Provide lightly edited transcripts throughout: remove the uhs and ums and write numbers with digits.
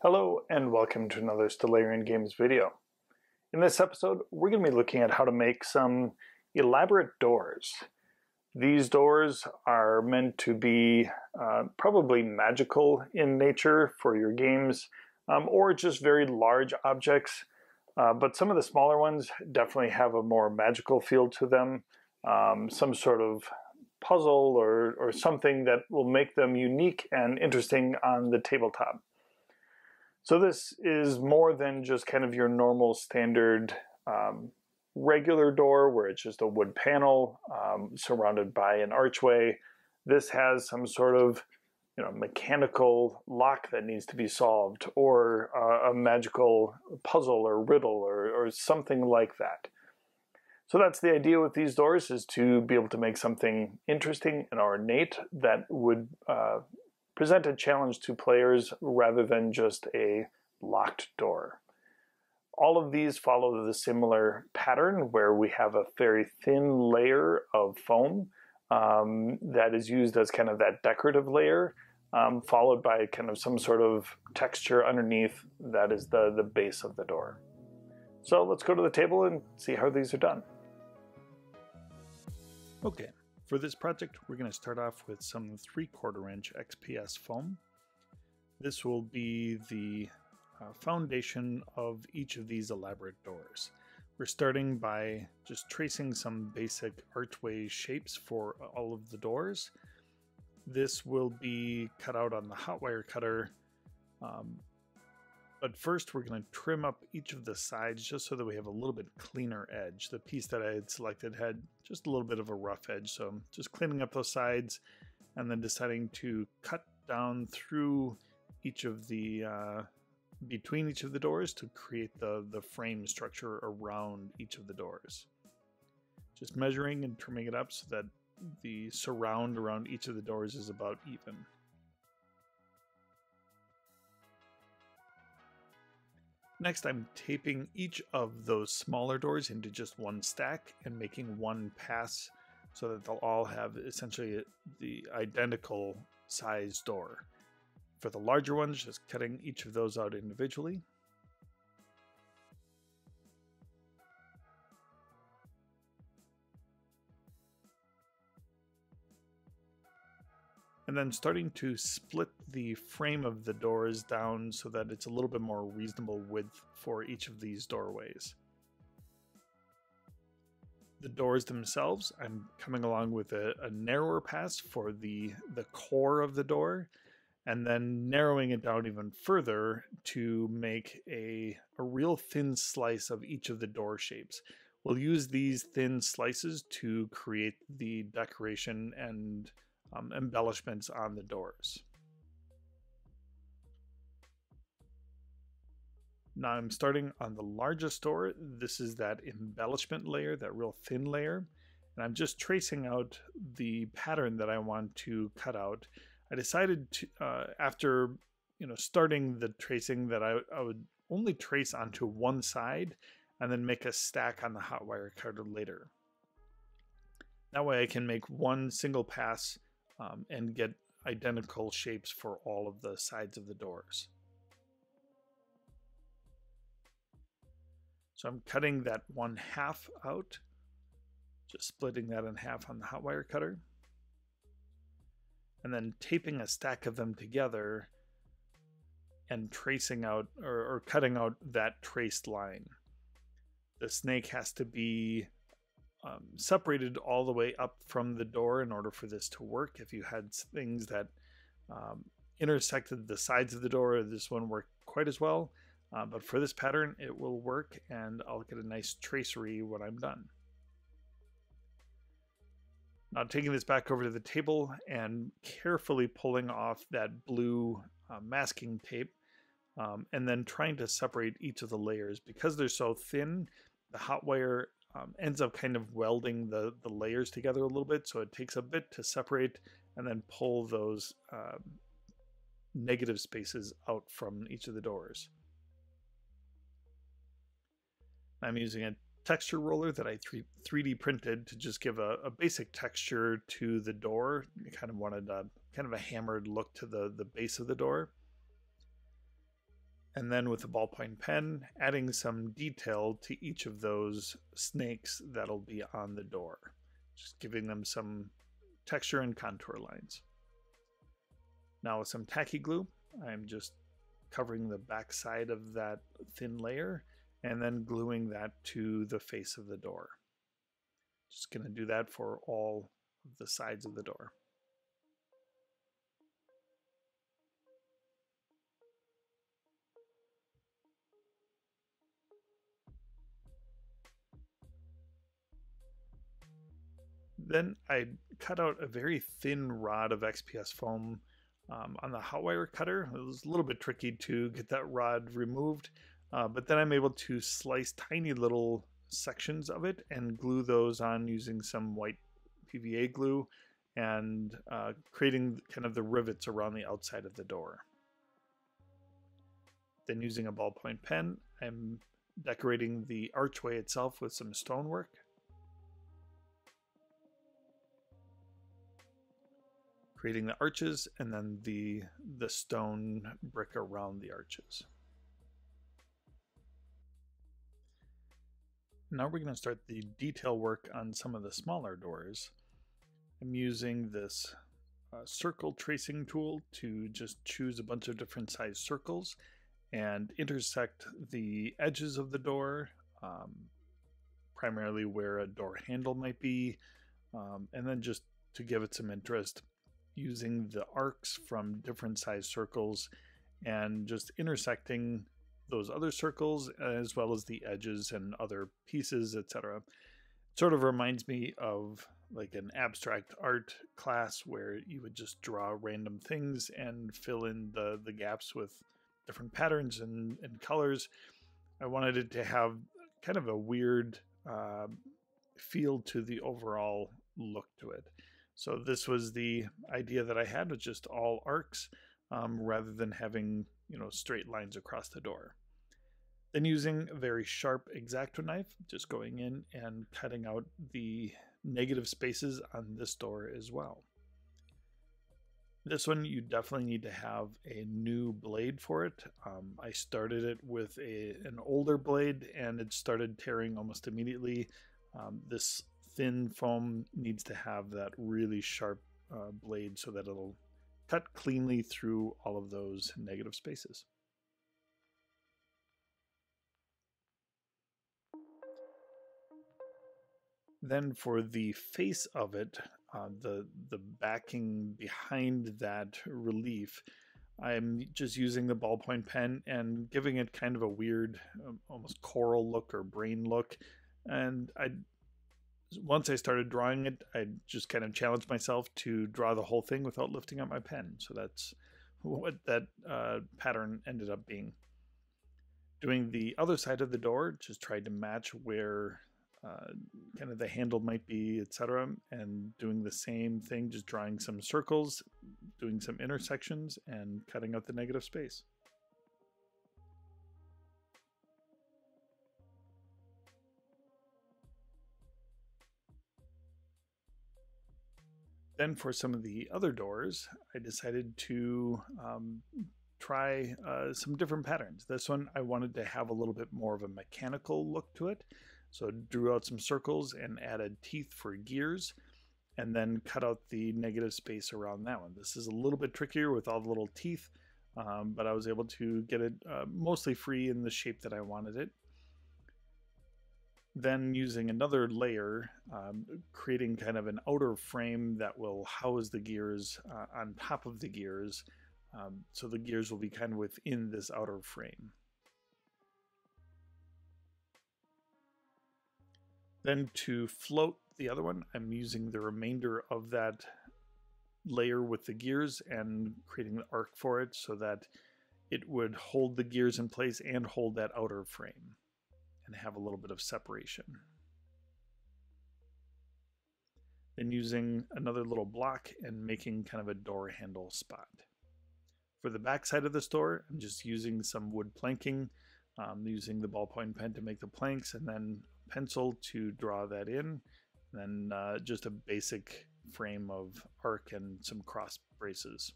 Hello and welcome to another Stellarian Games video. In this episode, we're going to be looking at how to make some elaborate doors. These doors are meant to be probably magical in nature for your games, or just very large objects. But some of the smaller ones definitely have a more magical feel to them, some sort of puzzle or something that will make them unique and interesting on the tabletop. So this is more than just kind of your normal standard regular door where it's just a wood panel surrounded by an archway. This has some sort of mechanical lock that needs to be solved, or a magical puzzle or riddle or something like that. So that's the idea with these doors, is to be able to make something interesting and ornate that would present a challenge to players rather than just a locked door. All of these follow the similar pattern where we have a very thin layer of foam that is used as kind of that decorative layer, followed by kind of some sort of texture underneath that is the base of the door. So let's go to the table and see how these are done. Okay. For this project, we're going to start off with some 3/4 inch XPS foam. This will be the foundation of each of these elaborate doors. We're starting by just tracing some basic archway shapes for all of the doors. This will be cut out on the hot wire cutter. But first we're going to trim up each of the sides just so that we have a little bit cleaner edge. The piece that I had selected had just a little bit of a rough edge, so I'm just cleaning up those sides and then deciding to cut down through each of the, between each of the doors to create the frame structure around each of the doors. Just measuring and trimming it up so that the surround around each of the doors is about even. Next, I'm taping each of those smaller doors into just one stack and making one pass so that they'll all have essentially the identical size door. For the larger ones, just cutting each of those out individually. And then starting to split the frame of the doors down so that it's a little bit more reasonable width for each of these doorways. The doors themselves, I'm coming along with a narrower pass for the core of the door, and then narrowing it down even further to make a real thin slice of each of the door shapes. We'll use these thin slices to create the decoration and embellishments on the doors. Now I'm starting on the largest door. This is that embellishment layer, that real thin layer, and I'm just tracing out the pattern that I want to cut out. I decided to, after starting the tracing, that I would only trace onto one side and then make a stack on the hot wire cutter later. That way I can make one single pass and get identical shapes for all of the sides of the doors. So I'm cutting that 1/2 out, just splitting that in half on the hot wire cutter, and then taping a stack of them together and tracing out or cutting out that traced line. The snake has to be separated all the way up from the door in order for this to work. If you had things that intersected the sides of the door, this wouldn't work quite as well. But for this pattern, it will work, and I'll get a nice tracery when I'm done. Now taking this back over to the table and carefully pulling off that blue masking tape, and then trying to separate each of the layers. Because they're so thin, the hot wire ends up kind of welding the layers together a little bit, so it takes a bit to separate and then pull those negative spaces out from each of the doors. I'm using a texture roller that I 3D printed to just give a basic texture to the door. I kind of wanted kind of a hammered look to the base of the door. And then with a ballpoint pen, adding some detail to each of those snakes that'll be on the door, just giving them some texture and contour lines. Now with some tacky glue, I'm just covering the back side of that thin layer and then gluing that to the face of the door. Just going to do that for all of the sides of the door. Then I cut out a very thin rod of XPS foam on the hot wire cutter. It was a little bit tricky to get that rod removed, but then I'm able to slice tiny little sections of it and glue those on using some white PVA glue and creating kind of the rivets around the outside of the door. Then using a ballpoint pen, I'm decorating the archway itself with some stonework. Creating the arches and then the stone brick around the arches. Now we're going to start the detail work on some of the smaller doors. I'm using this circle tracing tool to just choose a bunch of different size circles and intersect the edges of the door, primarily where a door handle might be, and then just to give it some interest, using the arcs from different size circles and just intersecting those other circles as well as the edges and other pieces, etc. It sort of reminds me of like an abstract art class where you would just draw random things and fill in the gaps with different patterns and colors. I wanted it to have kind of a weird feel to the overall look to it. So this was the idea that I had, with just all arcs rather than having, straight lines across the door. Then using a very sharp X-Acto knife, just going in and cutting out the negative spaces on this door as well. This one you definitely need to have a new blade for it. I started it with an older blade and it started tearing almost immediately. This thin foam needs to have that really sharp blade so that it'll cut cleanly through all of those negative spaces. Then for the face of it, the backing behind that relief, I'm just using the ballpoint pen and giving it kind of a weird, almost coral look or brain look. And once I started drawing it, I just kind of challenged myself to draw the whole thing without lifting up my pen. So that's what that pattern ended up being. Doing the other side of the door, just tried to match where kind of the handle might be, etc. And doing the same thing, just drawing some circles, doing some intersections, and cutting out the negative space. Then for some of the other doors, I decided to try some different patterns. This one I wanted to have a little bit more of a mechanical look to it. So drew out some circles and added teeth for gears, and then cut out the negative space around that one. This is a little bit trickier with all the little teeth, but I was able to get it mostly free in the shape that I wanted it. Then using another layer, creating kind of an outer frame that will house the gears on top of the gears, so the gears will be kind of within this outer frame. Then to float the other one, I'm using the remainder of that layer with the gears and creating the arc for it so that it would hold the gears in place and hold that outer frame and have a little bit of separation. Then using another little block and making kind of a door handle spot. For the back side of this door, I'm just using some wood planking, using the ballpoint pen to make the planks, and then pencil to draw that in, and then just a basic frame of arc and some cross braces.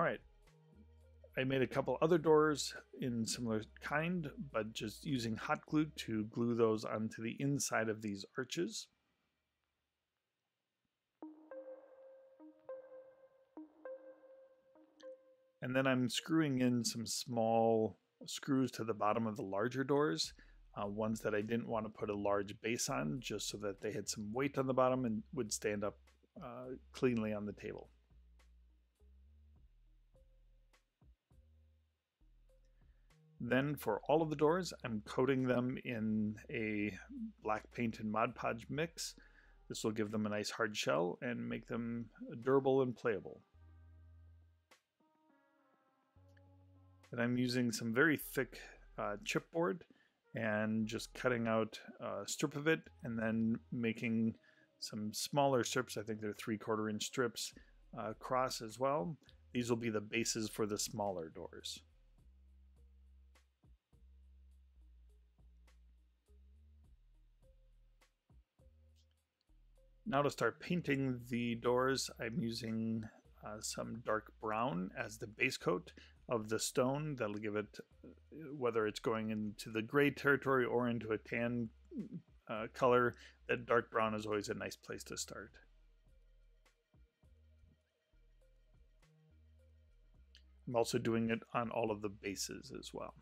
All right. I made a couple other doors in similar kind, but just using hot glue to glue those onto the inside of these arches. And then I'm screwing in some small screws to the bottom of the larger doors, ones that I didn't want to put a large base on, just so that they had some weight on the bottom and would stand up cleanly on the table. Then for all of the doors, I'm coating them in a black paint and Mod Podge mix. This will give them a nice hard shell and make them durable and playable. And I'm using some very thick chipboard and just cutting out a strip of it and then making some smaller strips. I think they're 3/4 inch strips across as well. These will be the bases for the smaller doors. Now to start painting the doors, I'm using some dark brown as the base coat of the stone. That'll give it, whether it's going into the gray territory or into a tan color, that dark brown is always a nice place to start. I'm also doing it on all of the bases as well.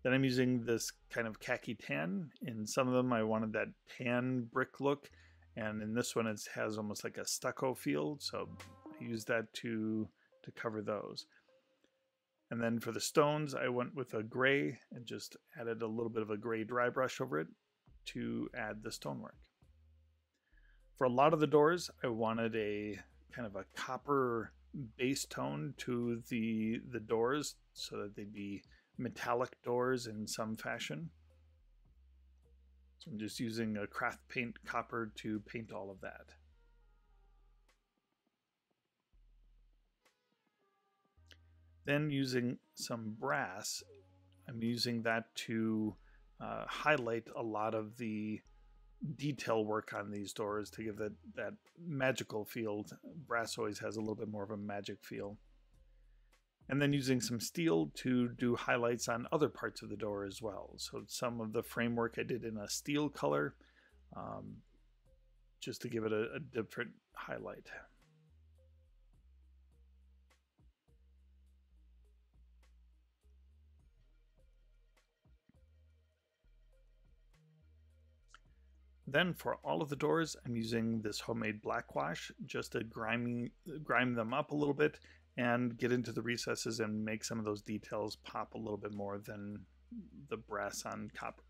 Then I'm using this kind of khaki tan. In some of them I wanted that tan brick look, and in this one it has almost like a stucco feel, so I used that to cover those. And then for the stones I went with a gray and just added a little bit of a gray dry brush over it to add the stonework. For a lot of the doors I wanted a kind of a copper base tone to the doors so that they'd be metallic doors in some fashion. So I'm just using a craft paint copper to paint all of that. Then using some brass, I'm using that to highlight a lot of the detail work on these doors to give that magical feel. Brass always has a little bit more of a magic feel. And then using some steel to do highlights on other parts of the door as well. So some of the framework I did in a steel color, just to give it a different highlight. Then for all of the doors, I'm using this homemade black wash just to grime them up a little bit and get into the recesses and make some of those details pop a little bit more than the brass on copper.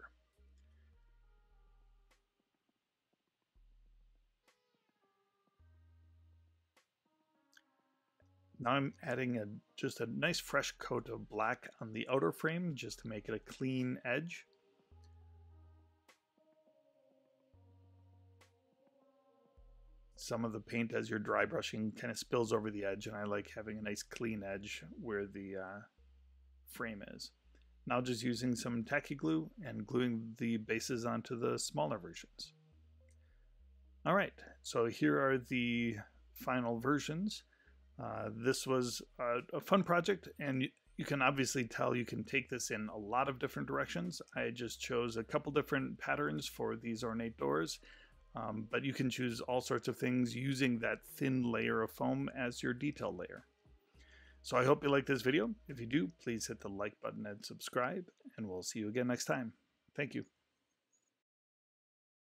Now I'm adding just a nice fresh coat of black on the outer frame just to make it a clean edge. Some of the paint as you're dry brushing kind of spills over the edge, and I like having a nice clean edge where the frame is. Now just using some tacky glue and gluing the bases onto the smaller versions. All right, so here are the final versions. This was a fun project, and you can obviously tell you can take this in a lot of different directions. I just chose a couple different patterns for these ornate doors. But you can choose all sorts of things using that thin layer of foam as your detail layer. So I hope you like this video. If you do, please hit the like button and subscribe, and we'll see you again next time. Thank you.